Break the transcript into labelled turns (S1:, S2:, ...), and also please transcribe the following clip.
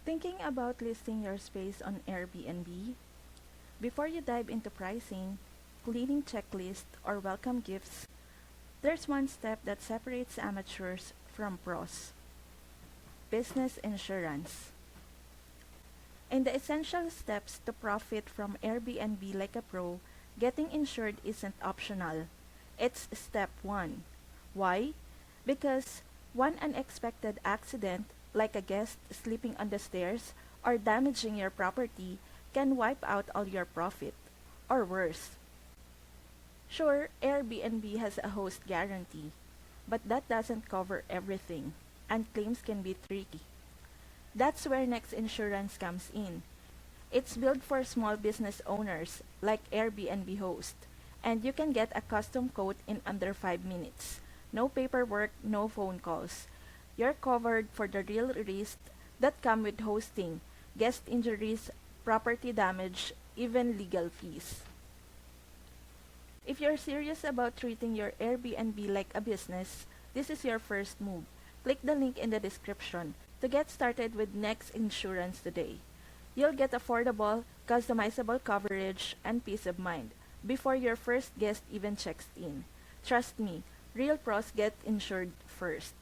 S1: Thinking about listing your space on Airbnb? Before you dive into pricing, cleaning checklist, or welcome gifts, there's one step that separates amateurs from pros: business insurance. In the essential steps to profit from Airbnb like a pro, getting insured isn't optional. It's step one. Why? Because one unexpected accident, like a guest sleeping on the stairs or damaging your property, can wipe out all your profit. Or worse. Sure, Airbnb has a host guarantee, but that doesn't cover everything, and claims can be tricky. That's where Next Insurance comes in. It's built for small business owners like Airbnb host, and you can get a custom quote in under 5 minutes. No paperwork, no phone calls. You're covered for the real risks that come with hosting: guest injuries, property damage, even legal fees. If you're serious about treating your Airbnb like a business, this is your first move. Click the link in the description to get started with Next Insurance today. You'll get affordable, customizable coverage and peace of mind before your first guest even checks in. Trust me, real pros get insured first.